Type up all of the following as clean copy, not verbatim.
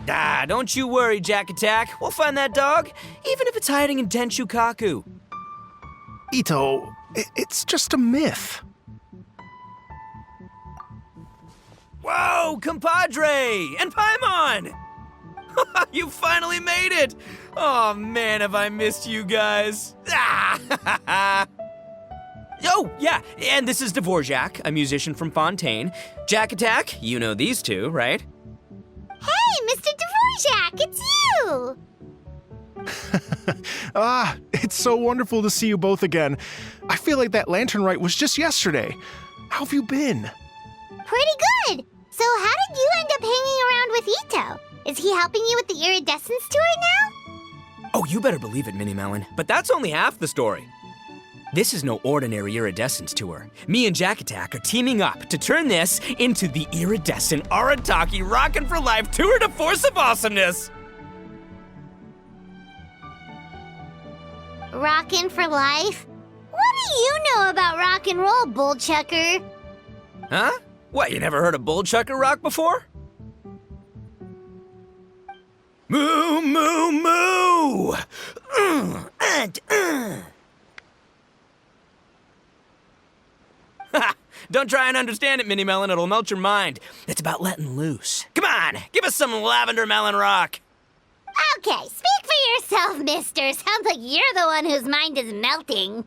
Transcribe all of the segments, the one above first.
Ah, don't you worry, Jack Attack. We'll find that dog, even if it's hiding in Tenshukaku. Ito, it's just a myth. Whoa, compadre! And Paimon! You finally made it! Oh man, have I missed you guys. Ah! Oh, yeah, and this is Dvorak, a musician from Fontaine. Jack Attack, you know these two, right? Hey, Mr. Dvorak, it's you! It's so wonderful to see you both again. I feel like that lantern rite was just yesterday. How have you been? Pretty good. So how did you end up hanging around with Ito? Is he helping you with the iridescence tour now? Oh, you better believe it, Minnie Melon. But that's only half the story. This is no ordinary iridescence tour. Me and Jack Attack are teaming up to turn this into the iridescent Arataki Rockin' for Life Tour de Force of Awesomeness. Rockin' for life? What do you know about rock and roll, bullchucker? Huh? What, you never heard of Bullchucker Rock before? Moo, moo, moo! Ha! Don't try and understand it, Minnie Melon. It'll melt your mind. It's about letting loose. Come on, give us some Lavender Melon Rock. Okay, speak for yourself, mister. Sounds like you're the one whose mind is melting.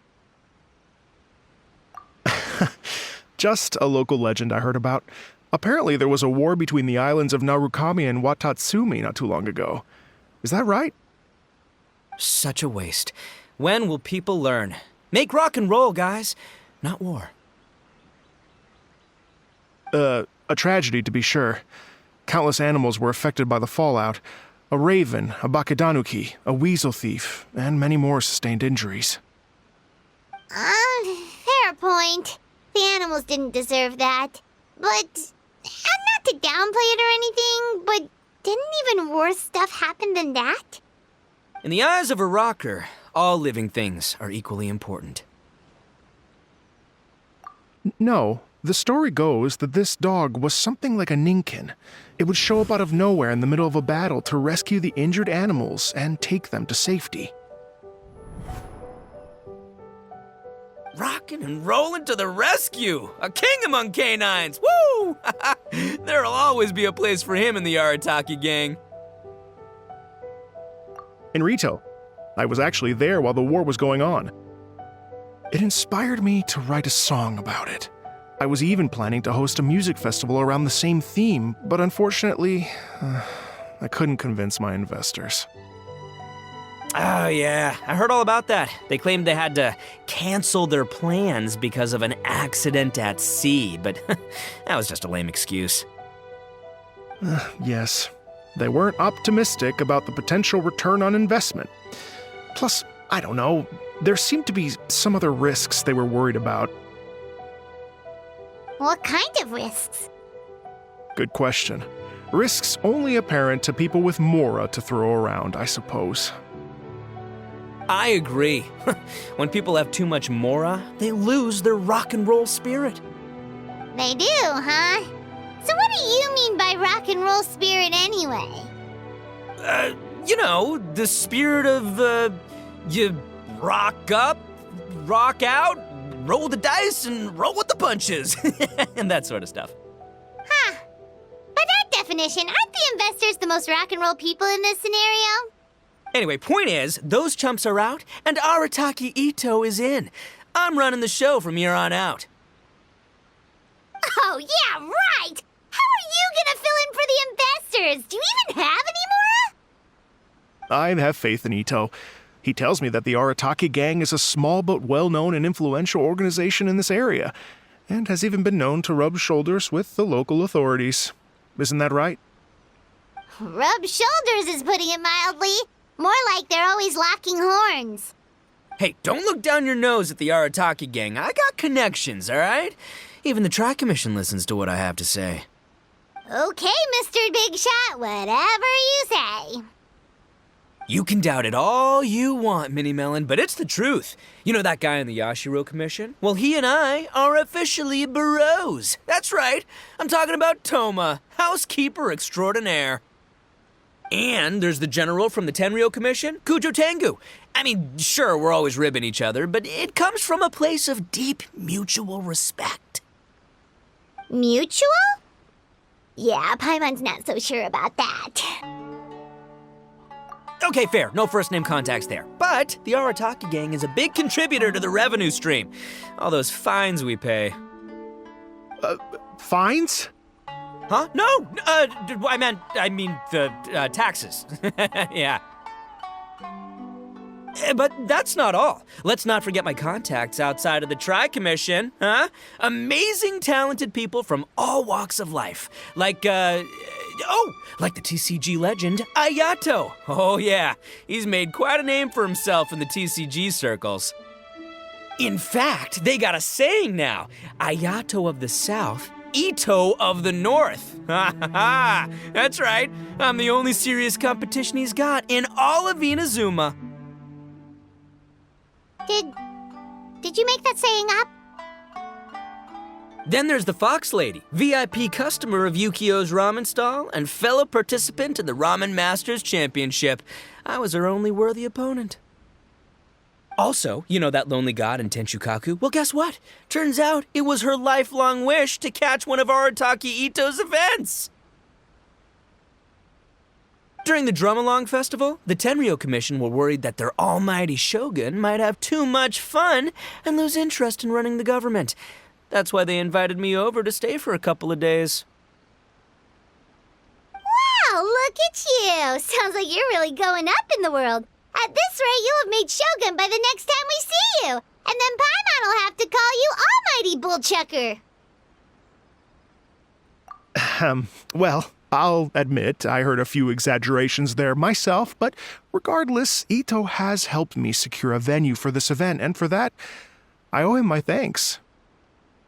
Just a local legend I heard about. Apparently there was a war between the islands of Narukami and Watatsumi not too long ago. Is that right? Such a waste. When will people learn? Make rock and roll, guys, not war. A tragedy to be sure. Countless animals were affected by the fallout. A raven, a bakedanuki, a weasel thief, and many more sustained injuries. Fair point. The animals didn't deserve that. But, not to downplay it or anything, but didn't even worse stuff happen than that? In the eyes of a rocker, all living things are equally important. No, the story goes that this dog was something like a ninkin. It would show up out of nowhere in the middle of a battle to rescue the injured animals and take them to safety. Rockin' and rollin' to the rescue! A king among canines! Woo! There'll always be a place for him in the Arataki gang. In Rito, I was actually there while the war was going on. It inspired me to write a song about it. I was even planning to host a music festival around the same theme, but unfortunately, I couldn't convince my investors. Oh, yeah. I heard all about that. They claimed they had to cancel their plans because of an accident at sea, but that was just a lame excuse. Yes, they weren't optimistic about the potential return on investment. Plus, I don't know, there seemed to be some other risks they were worried about. What kind of risks? Good question. Risks only apparent to people with mora to throw around, I suppose. I agree. When people have too much mora, they lose their rock and roll spirit. They do, huh? So what do you mean by rock and roll spirit anyway? You know, the spirit of, you rock up, rock out, roll the dice, and roll with the punches. And that sort of stuff. Huh. By that definition, aren't the investors the most rock and roll people in this scenario? Anyway, point is, those chumps are out, and Arataki Ito is in. I'm running the show from here on out. Oh, yeah, right! How are you gonna fill in for the investors? Do you even have any more? I have faith in Ito. He tells me that the Arataki gang is a small but well-known and influential organization in this area, and has even been known to rub shoulders with the local authorities. Isn't that right? Rub shoulders is putting it mildly. More like they're always locking horns. Hey, don't look down your nose at the Arataki gang. I got connections, all right? Even the Tri-Commission listens to what I have to say. Okay, Mr. Big Shot, whatever you say. You can doubt it all you want, Minnie Melon, but it's the truth. You know that guy in the Yashiro Commission? Well, he and I are officially bros. That's right. I'm talking about Toma, housekeeper extraordinaire. And there's the general from the Tenryo Commission, Kujo Tengu. I mean, sure, we're always ribbing each other, but it comes from a place of deep mutual respect. Mutual? Yeah, Paimon's not so sure about that. Okay, fair. No first-name contacts there. But the Arataki gang is a big contributor to the revenue stream. All those fines we pay. Fines? Huh? No! I mean the taxes. Yeah. But that's not all. Let's not forget my contacts outside of the Tri-Commission, huh? Amazing, talented people from all walks of life. Like the TCG legend, Ayato. Oh yeah, he's made quite a name for himself in the TCG circles. In fact, they got a saying now, Ayato of the South, Ito of the North. Ha ha ha! That's right, I'm the only serious competition he's got in all of Inazuma. Did you make that saying up? Then there's the Fox Lady, VIP customer of Yukio's ramen stall and fellow participant in the Ramen Masters Championship. I was her only worthy opponent. Also, you know that lonely god in Tenshukaku? Well, guess what? Turns out it was her lifelong wish to catch one of Arataki Ito's events. During the Drum-Along Festival, the Tenryo Commission were worried that their almighty shogun might have too much fun and lose interest in running the government. That's why they invited me over to stay for a couple of days. Wow, look at you! Sounds like you're really going up in the world. At this rate, you'll have made shogun by the next time we see you. And then Paimon will have to call you Almighty Bullchucker. Well, I'll admit I heard a few exaggerations there myself, but regardless, Ito has helped me secure a venue for this event, and for that, I owe him my thanks.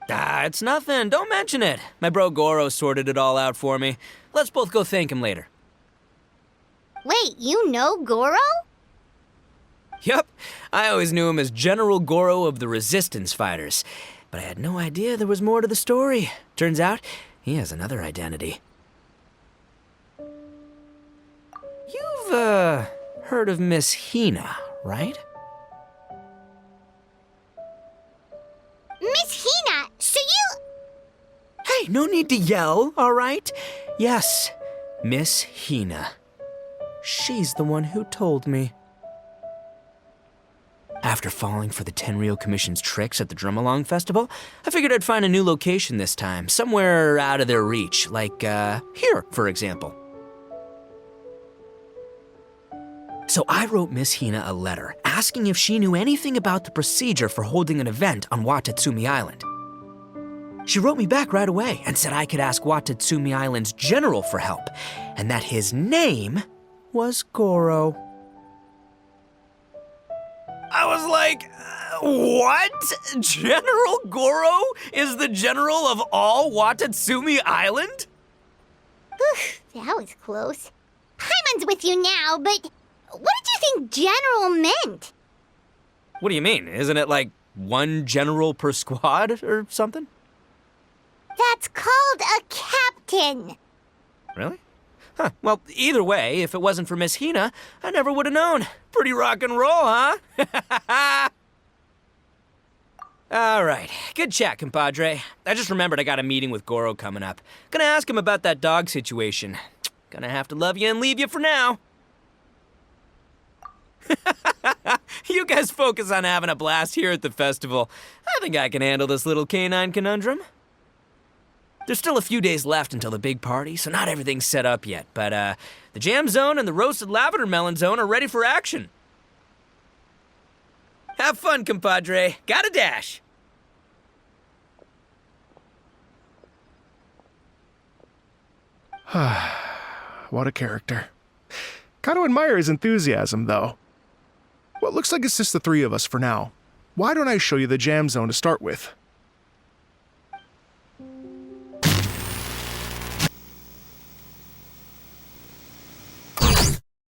It's nothing. Don't mention it. My bro Goro sorted it all out for me. Let's both go thank him later. Wait, you know Goro? Yep. I always knew him as General Goro of the Resistance Fighters. But I had no idea there was more to the story. Turns out, he has another identity. You've, heard of Miss Hina, right? Miss Hina, so you... Hey, no need to yell, all right? Yes, Miss Hina. She's the one who told me. After falling for the Tenryo Commission's tricks at the Drum-Along Festival, I figured I'd find a new location this time, somewhere out of their reach, like, here, for example. So I wrote Miss Hina a letter, asking if she knew anything about the procedure for holding an event on Watatsumi Island. She wrote me back right away and said I could ask Watatsumi Island's general for help, and that his name was Goro. I was like, what? General Goro is the general of all Watatsumi Island? Whew, that was close. Paimon's with you now, but what did you think general meant? What do you mean? Isn't it like one general per squad or something? That's called a captain. Really? Huh. Well, either way, if it wasn't for Miss Hina, I never would have known. Pretty rock and roll, huh? All right. Good chat, compadre. I just remembered I got a meeting with Goro coming up. Gonna ask him about that dog situation. Gonna have to love you and leave you for now. You guys focus on having a blast here at the festival. I think I can handle this little canine conundrum. There's still a few days left until the big party, so not everything's set up yet, but the jam zone and the roasted lavender melon zone are ready for action. Have fun, compadre. Gotta dash. What a character. Gotta admire his enthusiasm, though. Well, it looks like it's just the three of us for now. Why don't I show you the jam zone to start with?